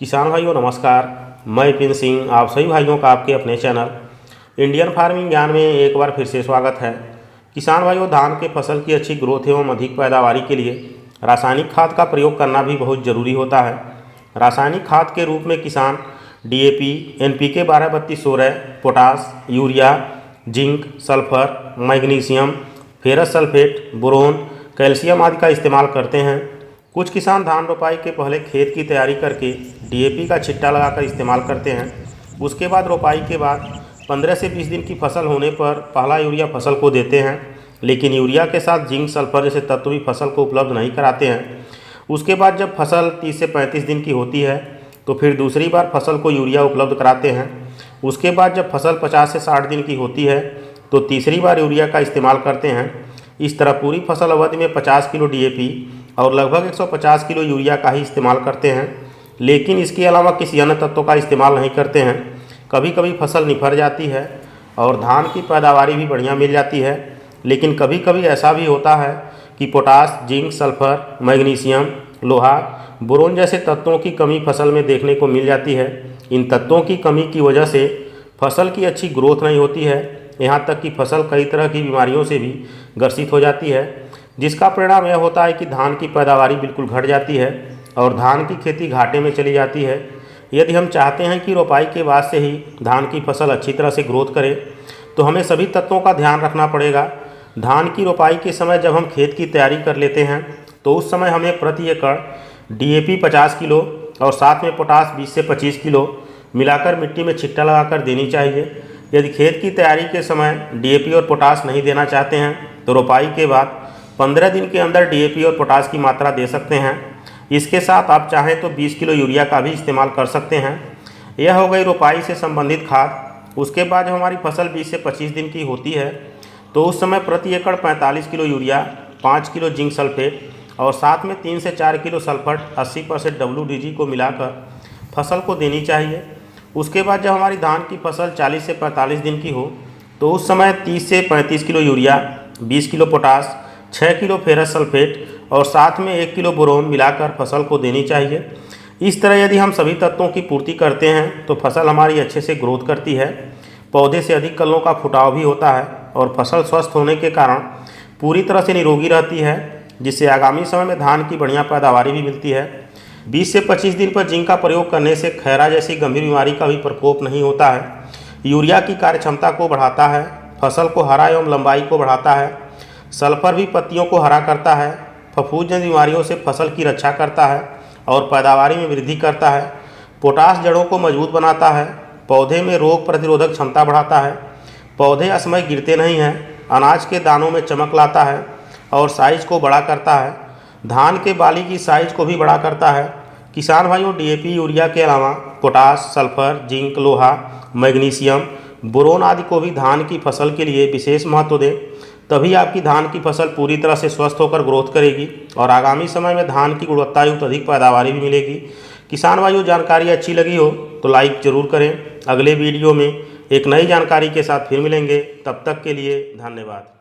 किसान भाइयों नमस्कार। मैं विपिन सिंह आप सभी भाइयों का आपके अपने चैनल इंडियन फार्मिंग ज्ञान में एक बार फिर से स्वागत है। किसान भाइयों, धान के फसल की अच्छी ग्रोथ एवं अधिक पैदावारी के लिए रासायनिक खाद का प्रयोग करना भी बहुत ज़रूरी होता है। रासायनिक खाद के रूप में किसान DAP, NPK 12-32-16, potash, urea, zinc, sulphur, magnesium, ferrous sulphate, boron, calcium आदि का इस्तेमाल करते हैं। कुछ किसान धान रोपाई के पहले खेत की तैयारी करके DAP का छिट्टा लगाकर इस्तेमाल करते हैं। उसके बाद रोपाई के बाद 15 से 20 दिन की फसल होने पर पहला यूरिया फसल को देते हैं, लेकिन यूरिया के साथ जिंक, सल्फर जैसे तत्व भी फसल को उपलब्ध नहीं कराते हैं। उसके बाद जब फसल 30 से 35 दिन की होती है तो फिर दूसरी बार फसल को यूरिया उपलब्ध कराते हैं। उसके बाद जब फसल 50 से 60 दिन की होती है तो तीसरी बार यूरिया का इस्तेमाल करते हैं। इस तरह पूरी फसल अवधि में 50 किलो DAP और लगभग 150 किलो यूरिया का ही इस्तेमाल करते हैं, लेकिन इसके अलावा किसी अन्य तत्वों का इस्तेमाल नहीं करते हैं। कभी कभी फसल निफर जाती है और धान की पैदावारी भी बढ़िया मिल जाती है, लेकिन कभी कभी ऐसा भी होता है कि पोटास, जिंक, सल्फर, मैग्नीशियम, लोहा, बोरोन जैसे तत्वों की कमी फसल में देखने को मिल जाती है। इन तत्वों की कमी की वजह से फसल की अच्छी ग्रोथ नहीं होती है, यहाँ तक कि फसल कई तरह की बीमारियों से भी ग्रसित हो जाती है, जिसका परिणाम यह होता है कि धान की पैदावारी बिल्कुल घट जाती है और धान की खेती घाटे में चली जाती है। यदि हम चाहते हैं कि रोपाई के बाद से ही धान की फसल अच्छी तरह से ग्रोथ करे तो हमें सभी तत्वों का ध्यान रखना पड़ेगा। धान की रोपाई के समय जब हम खेत की तैयारी कर लेते हैं तो उस समय हमें प्रति एकड़ DAP 50 किलो और साथ में पोटास 20 से 25 किलो मिलाकर मिट्टी में छिट्टा लगाकर देनी चाहिए। यदि खेत की तैयारी के समय DAP और पोटास नहीं देना चाहते हैं तो रोपाई के बाद 15 दिन के अंदर DAP और पोटास की मात्रा दे सकते हैं। इसके साथ आप चाहें तो 20 किलो यूरिया का भी इस्तेमाल कर सकते हैं। यह हो गई रोपाई से संबंधित खाद। उसके बाद जब हमारी फसल 20 से 25 दिन की होती है तो उस समय प्रति एकड़ 45 kilo urea, 5 kilo zinc sulphate और साथ में 3 से 4 किलो सल्फर 80% WDG को मिलाकर फसल को देनी चाहिए। उसके बाद जब हमारी धान की फसल 40 से 45 दिन की हो तो उस समय 30 से 35 kilo urea, 20 kilo potash, 6 kilo ferrous sulphate और साथ में 1 किलो बोरोन मिलाकर फसल को देनी चाहिए। इस तरह यदि हम सभी तत्वों की पूर्ति करते हैं तो फसल हमारी अच्छे से ग्रोथ करती है, पौधे से अधिक कलों का फुटाव भी होता है और फसल स्वस्थ होने के कारण पूरी तरह से निरोगी रहती है, जिससे आगामी समय में धान की बढ़िया पैदावारी भी मिलती है। 20 से 25 दिन पर जिंक का प्रयोग करने से खैरा जैसी गंभीर बीमारी का भी प्रकोप नहीं होता है। यूरिया की कार्यक्षमता को बढ़ाता है, फसल को हरा एवं लंबाई को बढ़ाता है। सल्फर भी पत्तियों को हरा करता है, फफूंद जन्य बीमारियों से फसल की रक्षा करता है और पैदावारी में वृद्धि करता है। पोटास जड़ों को मजबूत बनाता है, पौधे में रोग प्रतिरोधक क्षमता बढ़ाता है, पौधे असमय गिरते नहीं हैं, अनाज के दानों में चमक लाता है और साइज को बड़ा करता है। धान के बाली की साइज को भी बड़ा करता है। किसान भाइयों, DAP, यूरिया के अलावा पोटास, सल्फर, जिंक, लोहा, मैग्नीशियम, बोरोन आदि को भी धान की फसल के लिए विशेष महत्व दें, तभी आपकी धान की फसल पूरी तरह से स्वस्थ होकर ग्रोथ करेगी और आगामी समय में धान की गुणवत्ता युक्त अधिक पैदावारी भी मिलेगी। किसान भाइयों, जानकारी अच्छी लगी हो तो लाइक जरूर करें। अगले वीडियो में एक नई जानकारी के साथ फिर मिलेंगे, तब तक के लिए धन्यवाद।